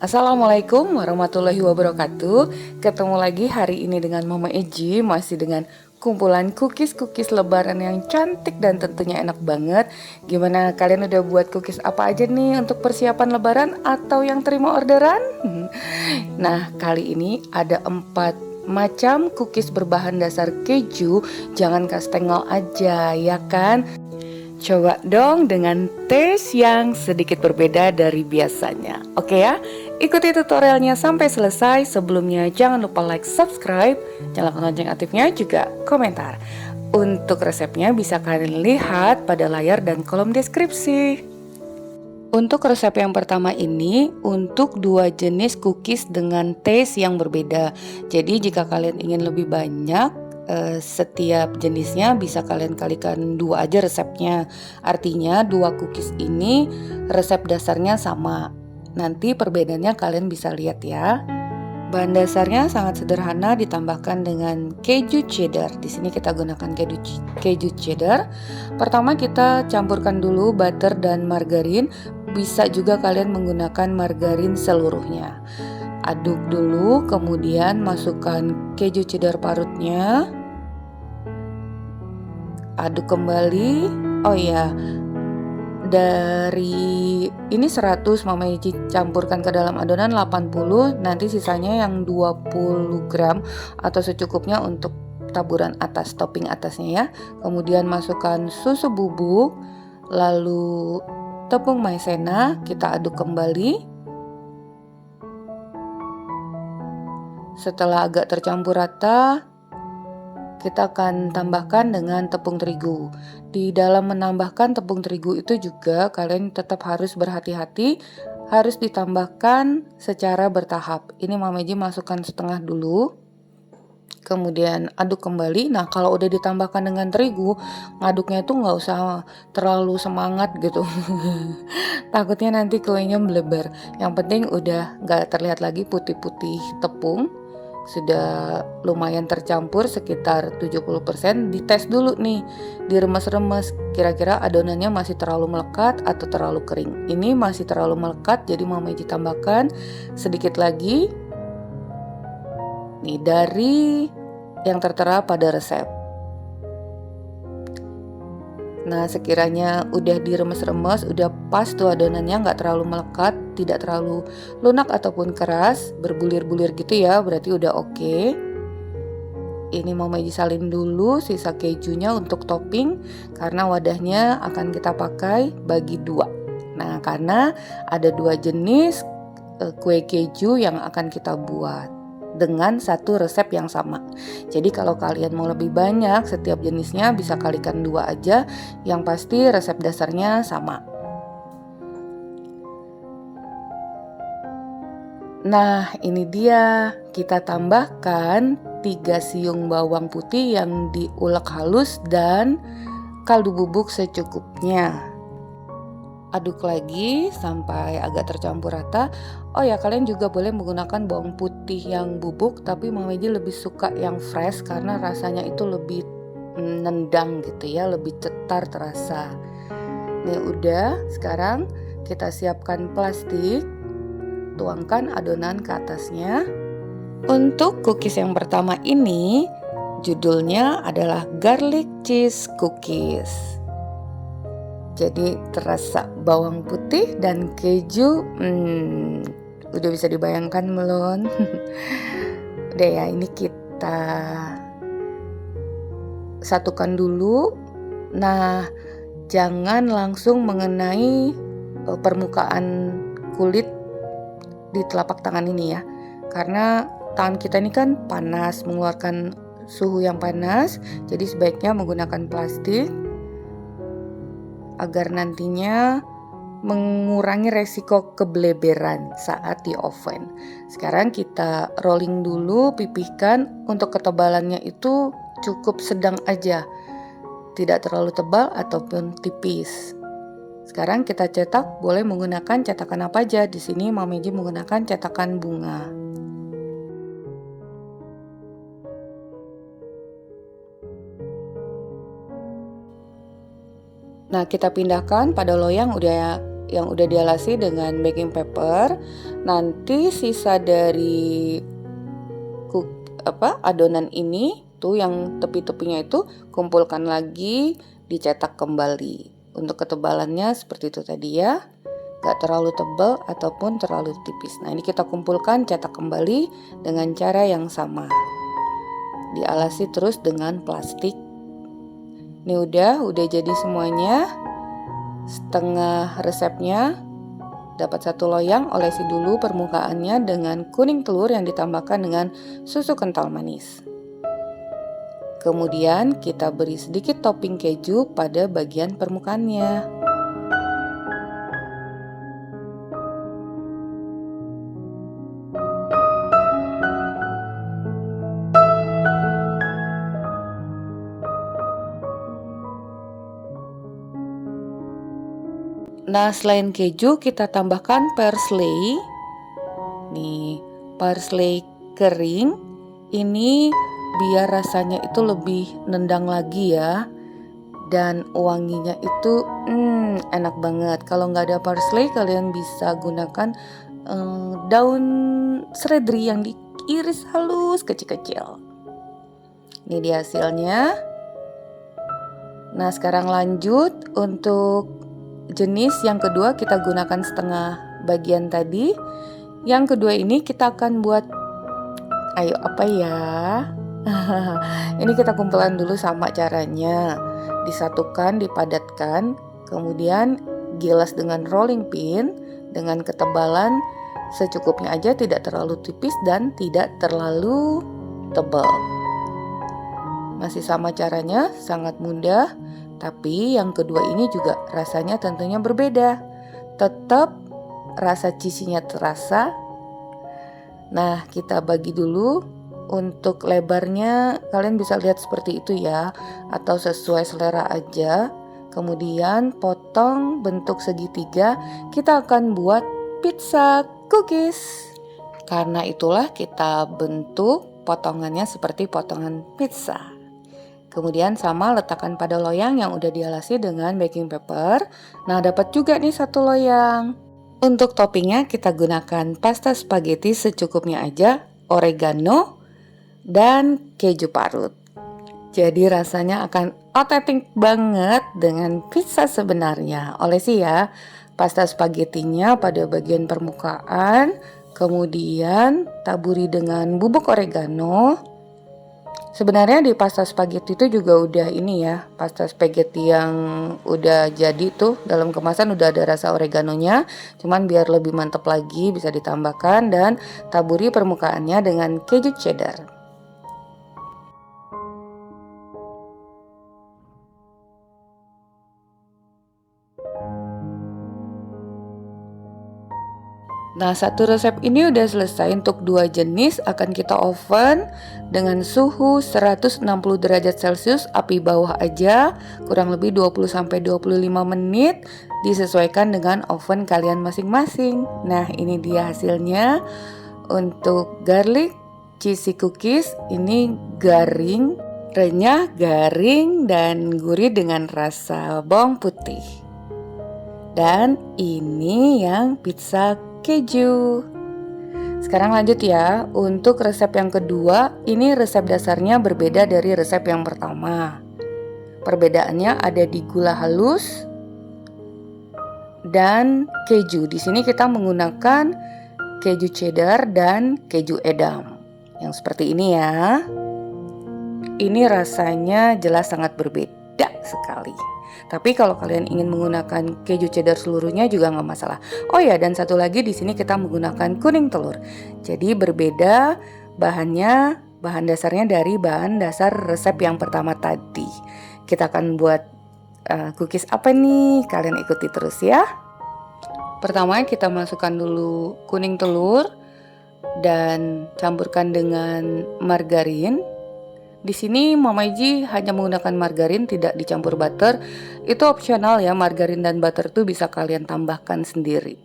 Assalamualaikum warahmatullahi wabarakatuh. Ketemu lagi hari ini dengan Mama Eji, masih dengan kumpulan cookies lebaran yang cantik dan tentunya enak banget. Gimana, kalian udah buat cookies apa aja nih untuk persiapan lebaran atau yang terima orderan? Nah, kali ini ada 4 macam cookies berbahan dasar keju. Jangan kastengel aja, ya kan? Coba dong dengan taste yang sedikit berbeda dari biasanya. Oke ya, ikuti tutorialnya sampai selesai. Sebelumnya jangan lupa like, subscribe, nyalakan lonceng aktifnya, juga komentar. Untuk resepnya bisa kalian lihat pada layar dan kolom deskripsi. Untuk resep yang pertama ini untuk 2 jenis cookies dengan taste yang berbeda. Jadi jika kalian ingin lebih banyak setiap jenisnya bisa kalian kalikan 2 aja resepnya. Artinya 2 cookies ini resep dasarnya sama. Nanti perbedaannya kalian bisa lihat ya. Bahan dasarnya sangat sederhana, ditambahkan dengan keju cheddar. Di sini kita gunakan keju cheddar. Pertama kita campurkan dulu butter dan margarin. Bisa juga kalian menggunakan margarin seluruhnya. Aduk dulu, kemudian masukkan keju cheddar parutnya. Aduk kembali. Oh ya, dari ini 100 Mama Ici campurkan ke dalam adonan 80, nanti sisanya yang 20 gram atau secukupnya untuk taburan atas, topping atasnya ya. Kemudian masukkan susu bubuk, lalu tepung maizena, kita aduk kembali. Setelah agak tercampur rata, kita akan tambahkan dengan tepung terigu. Di dalam menambahkan tepung terigu itu juga kalian tetap harus berhati-hati, harus ditambahkan secara bertahap. Ini Mama Eji masukkan setengah dulu, kemudian aduk kembali. Nah, kalau udah ditambahkan dengan terigu, ngaduknya itu nggak usah terlalu semangat gitu. Takutnya nanti kuenya melebar. Yang penting udah nggak terlihat lagi putih-putih tepung. Sudah lumayan tercampur sekitar 70%. Dites dulu nih, diremes-remes, kira-kira adonannya masih terlalu melekat atau terlalu kering. Ini masih terlalu melekat, jadi Mama Eji tambahkan sedikit lagi nih dari yang tertera pada resep. Nah, sekiranya udah diremes-remes, udah pas tuh adonannya, nggak terlalu melekat, tidak terlalu lunak ataupun keras, berbulir-bulir gitu ya, berarti udah oke. Ini Mama Eji salin dulu sisa kejunya untuk topping, karena wadahnya akan kita pakai bagi 2. Nah, karena ada 2 jenis kue keju yang akan kita buat dengan satu resep yang sama. Jadi kalau kalian mau lebih banyak setiap jenisnya bisa kalikan 2 aja, yang pasti resep dasarnya sama. Nah, ini dia, kita tambahkan 3 siung bawang putih yang diulek halus dan kaldu bubuk secukupnya. Aduk lagi sampai agak tercampur rata. Oh ya, kalian juga boleh menggunakan bawang putih yang bubuk, tapi Mama Eji lebih suka yang fresh karena rasanya itu lebih nendang gitu ya, lebih cetar terasa. Nih udah, sekarang kita siapkan plastik, tuangkan adonan ke atasnya. Untuk cookies yang pertama ini, judulnya adalah garlic cheese cookies. Jadi terasa bawang putih dan keju, udah bisa dibayangkan belum? Udah ya, ini kita satukan dulu. Nah, jangan langsung mengenai permukaan kulit di telapak tangan ini ya, karena tangan kita ini kan panas, mengeluarkan suhu yang panas, jadi sebaiknya menggunakan plastik agar nantinya mengurangi resiko kebeleberan saat di oven. Sekarang kita rolling dulu, pipihkan. Untuk ketebalannya itu cukup sedang aja, tidak terlalu tebal ataupun tipis. Sekarang kita cetak, boleh menggunakan cetakan apa aja. Di sini Mama Eji menggunakan cetakan bunga. Nah, kita pindahkan pada loyang udah yang udah dialasi dengan baking paper. Nanti sisa dari adonan ini tuh yang tepi-tepinya itu kumpulkan lagi, dicetak kembali. Untuk ketebalannya seperti itu tadi ya, gak terlalu tebal ataupun terlalu tipis. Nah ini kita kumpulkan, cetak kembali dengan cara yang sama. Dialasi terus dengan plastik. Ini udah jadi semuanya. Setengah resepnya dapat satu loyang, olesi dulu permukaannya dengan kuning telur yang ditambahkan dengan susu kental manis. Kemudian kita beri sedikit topping keju pada bagian permukaannya. Nah, selain keju kita tambahkan parsley. Nih, parsley kering. Ini biar rasanya itu lebih nendang lagi ya. Dan wanginya itu enak banget. Kalau nggak ada parsley, kalian bisa gunakan daun seledri yang diiris halus kecil-kecil. Ini dia hasilnya. Nah, sekarang lanjut untuk jenis yang kedua, kita gunakan setengah bagian tadi. Yang kedua ini kita akan buat, ayo apa ya? Ini kita kumpulkan dulu sama caranya. Disatukan, dipadatkan, kemudian gilas dengan rolling pin dengan ketebalan secukupnya aja, tidak terlalu tipis dan tidak terlalu tebal. Masih sama caranya, sangat mudah. Tapi yang kedua ini juga rasanya tentunya berbeda. Tetap rasa cheesy-nya terasa. Nah, kita bagi dulu. Untuk lebarnya kalian bisa lihat seperti itu ya, atau sesuai selera aja. Kemudian potong bentuk segitiga. Kita akan buat pizza cookies. Karena itulah kita bentuk potongannya seperti potongan pizza. Kemudian sama letakkan pada loyang yang udah dialasi dengan baking paper. Nah, dapat juga nih satu loyang. Untuk toppingnya kita gunakan pasta spaghetti secukupnya aja, oregano, dan keju parut. Jadi rasanya akan otentik banget dengan pizza sebenarnya. Olesi ya, pasta spagettinya pada bagian permukaan, kemudian taburi dengan bubuk oregano. Sebenarnya di pasta spaghetti itu juga udah ini ya, pasta spaghetti yang udah jadi tuh dalam kemasan udah ada rasa oreganonya. Cuman biar lebih mantep lagi bisa ditambahkan dan taburi permukaannya dengan keju cheddar. Nah, satu resep ini udah selesai. Untuk dua jenis akan kita oven dengan suhu 160 derajat Celcius, api bawah aja, kurang lebih 20-25 menit, disesuaikan dengan oven kalian masing-masing. Nah, ini dia hasilnya. Untuk garlic cheesy cookies ini garing, renyah, garing, dan gurih dengan rasa bawang putih. Dan ini yang pizza keju. Sekarang lanjut ya. Untuk resep yang kedua, ini resep dasarnya berbeda dari resep yang pertama. Perbedaannya ada di gula halus dan keju. Di sini kita menggunakan keju cheddar dan keju edam. Yang seperti ini ya. Ini rasanya jelas sangat berbeda sekali. Tapi kalau kalian ingin menggunakan keju cheddar seluruhnya juga nggak masalah. Oh ya, dan satu lagi di sini kita menggunakan kuning telur. Jadi berbeda bahannya, bahan dasarnya dari bahan dasar resep yang pertama tadi. Kita akan buat cookies apa nih? Kalian ikuti terus ya. Pertama kita masukkan dulu kuning telur dan campurkan dengan margarin. Di sini Mama Iji hanya menggunakan margarin, tidak dicampur butter. Itu opsional ya, margarin dan butter itu bisa kalian tambahkan sendiri.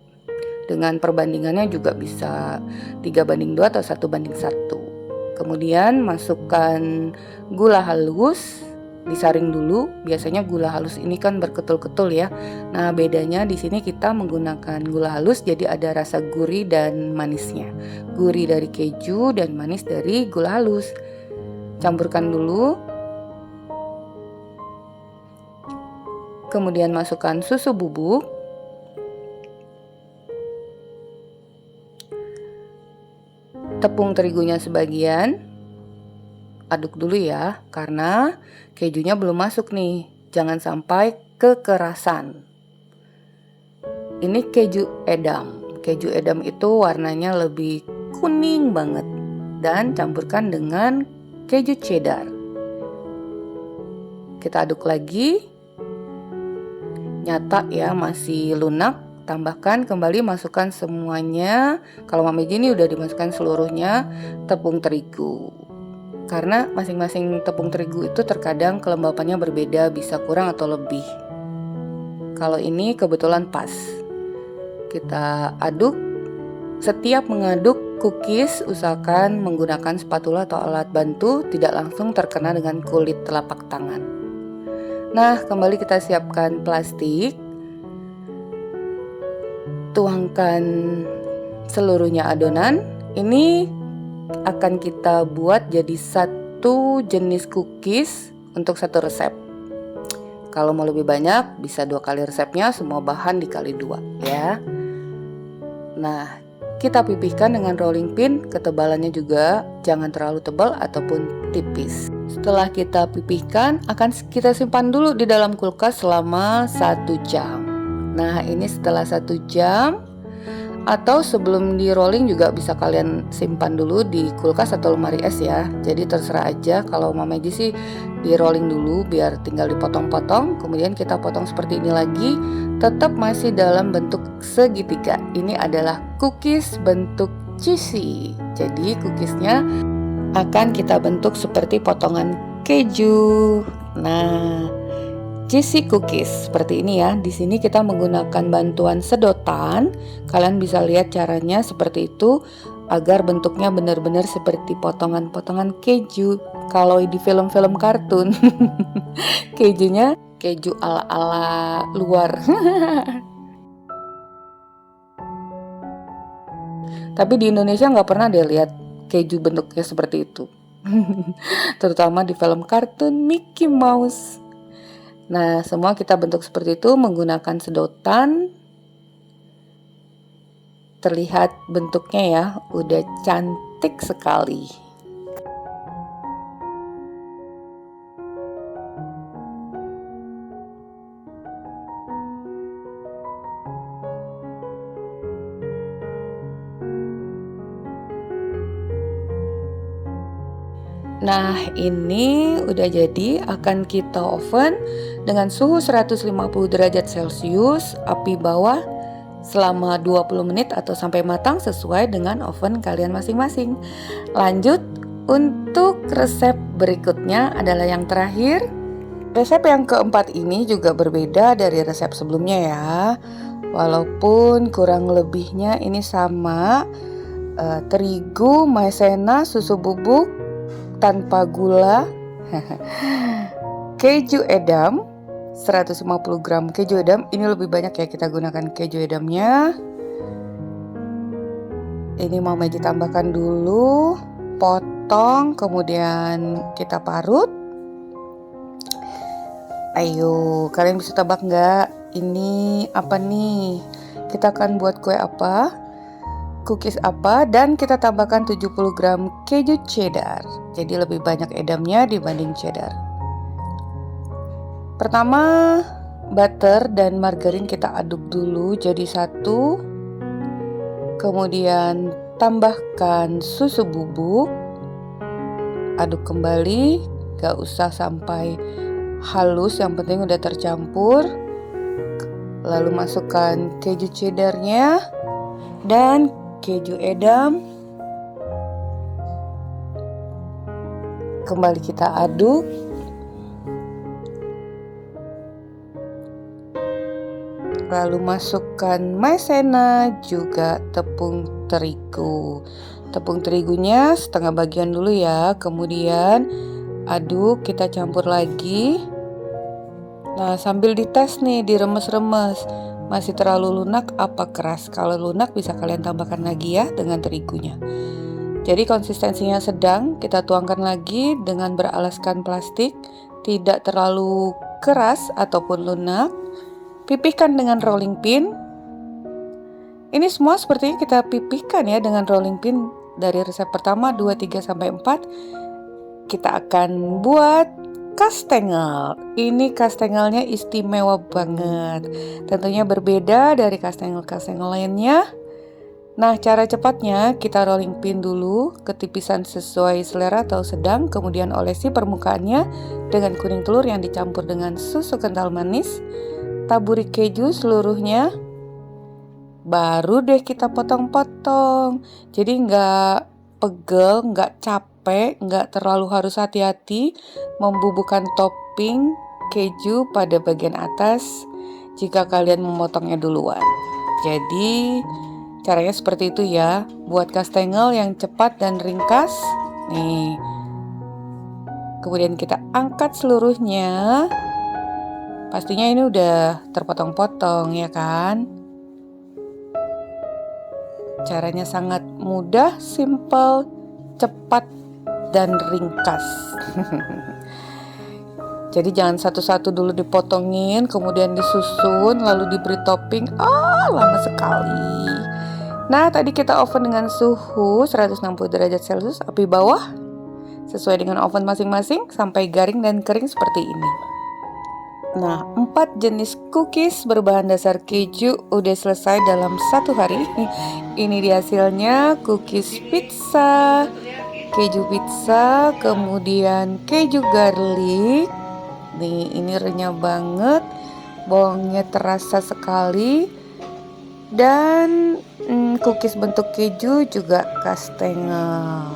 Dengan perbandingannya juga bisa 3:2 atau 1:1. Kemudian masukkan gula halus disaring dulu. Biasanya gula halus ini kan berketul-ketul ya. Nah, bedanya di sini kita menggunakan gula halus, jadi ada rasa gurih dan manisnya. Gurih dari keju dan manis dari gula halus. Campurkan dulu. Kemudian masukkan susu bubuk. Tepung terigunya sebagian. Aduk dulu ya, karena kejunya belum masuk nih. Jangan sampai kekerasan. Ini keju edam. Keju edam itu warnanya lebih kuning banget. Dan campurkan dengan keju cheddar. Kita aduk lagi. Nyata ya, masih lunak. Tambahkan kembali, masukkan semuanya. Kalau Mama Eji ini udah dimasukkan seluruhnya tepung terigu. Karena masing-masing tepung terigu itu terkadang kelembapannya berbeda, bisa kurang atau lebih. Kalau ini kebetulan pas. Kita aduk. Setiap mengaduk cookies, usahakan menggunakan spatula atau alat bantu, tidak langsung terkena dengan kulit telapak tangan. Nah, kembali kita siapkan plastik. Tuangkan seluruhnya adonan. Ini akan kita buat jadi satu jenis cookies untuk satu resep. Kalau mau lebih banyak bisa 2 kali resepnya, semua bahan dikali 2 ya. Nah, kita pipihkan dengan rolling pin. Ketebalannya juga jangan terlalu tebal ataupun tipis. Setelah kita pipihkan, akan kita simpan dulu di dalam kulkas selama 1 jam. Nah, ini setelah 1 jam, atau sebelum di rolling juga bisa kalian simpan dulu di kulkas atau lemari es ya. Jadi terserah aja. Kalau Mama Eji sih di rolling dulu biar tinggal dipotong-potong. Kemudian kita potong seperti ini lagi. Tetap masih dalam bentuk segitiga. Ini adalah cookies bentuk cheesy. Jadi cookiesnya akan kita bentuk seperti potongan keju. Nah, cheesy cookies seperti ini ya. Di sini kita menggunakan bantuan sedotan. Kalian bisa lihat caranya seperti itu agar bentuknya benar-benar seperti potongan-potongan keju. Kalau di film-film kartun, kejunya keju ala-ala luar. Tapi di Indonesia nggak pernah deh lihat keju bentuknya seperti itu. Terutama di film kartun Mickey Mouse. Nah, semua kita bentuk seperti itu menggunakan sedotan. Terlihat bentuknya ya, udah cantik sekali. Nah, ini udah jadi, akan kita oven dengan suhu 150 derajat Celcius, api bawah selama 20 menit atau sampai matang sesuai dengan oven kalian masing-masing. Lanjut, untuk resep berikutnya adalah yang terakhir. Resep yang keempat ini juga berbeda dari resep sebelumnya ya. Walaupun kurang lebihnya ini sama, terigu, maizena, susu bubuk tanpa gula, keju edam 150 gram keju edam. Ini lebih banyak ya, kita gunakan keju edamnya. Ini Mama Eji tambahkan dulu, potong, kemudian kita parut. Ayo, kalian bisa tebak nggak? Ini apa nih? Kita akan buat kue apa? Cookies apa? Dan kita tambahkan 70 gram keju cheddar. Jadi lebih banyak edamnya dibanding cheddar. Pertama, butter dan margarin kita aduk dulu jadi satu. Kemudian tambahkan susu bubuk. Aduk kembali, gak usah sampai halus, yang penting udah tercampur. Lalu masukkan keju cheddarnya dan keju edam. Kembali kita aduk. Lalu masukkan maizena juga tepung terigu. Tepung terigunya setengah bagian dulu ya. Kemudian aduk, kita campur lagi. Nah, sambil dites nih, diremes-remes. Masih terlalu lunak apa keras? Kalau lunak bisa kalian tambahkan lagi ya dengan terigunya. Jadi konsistensinya sedang, kita tuangkan lagi dengan beralaskan plastik, tidak terlalu keras ataupun lunak. Pipihkan dengan rolling pin. Ini semua sepertinya kita pipihkan ya dengan rolling pin dari resep pertama 2, 3, sampai 4. Kita akan buat kastengel. Ini kastengelnya istimewa banget. Tentunya berbeda dari kastengel-kastengel lainnya. Nah, cara cepatnya kita rolling pin dulu, ketipisan sesuai selera atau sedang, kemudian olesi permukaannya dengan kuning telur yang dicampur dengan susu kental manis, taburi keju seluruhnya, baru deh kita potong-potong. Jadi nggak pegel, nggak capek, nggak terlalu harus hati-hati membubuhkan topping keju pada bagian atas jika kalian memotongnya duluan. Jadi caranya seperti itu ya, buat kastengel yang cepat dan ringkas. Nih, kemudian kita angkat seluruhnya. Pastinya ini udah terpotong-potong ya kan. Caranya sangat mudah, simple, cepat, dan ringkas. Jadi jangan satu-satu dulu dipotongin, kemudian disusun, lalu diberi topping. Lama sekali. Nah, tadi kita oven dengan suhu 160 derajat Celcius, api bawah, sesuai dengan oven masing-masing, sampai garing dan kering seperti ini. Nah, 4 jenis cookies berbahan dasar keju udah selesai dalam 1 hari. Ini dia hasilnya, cookies pizza, keju pizza, kemudian keju garlic. Nih, ini renyah banget, bawangnya terasa sekali, dan cookies bentuk keju juga kastengel.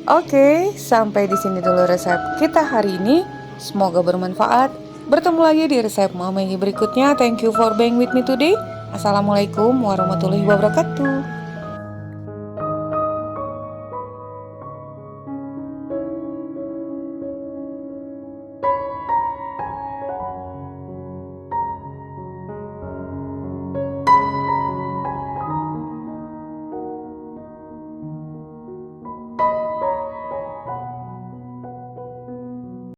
Oke, sampai di sini dulu resep kita hari ini. Semoga bermanfaat. Bertemu lagi di resep Mama Egi berikutnya. Thank you for being with me today. Assalamualaikum warahmatullahi wabarakatuh.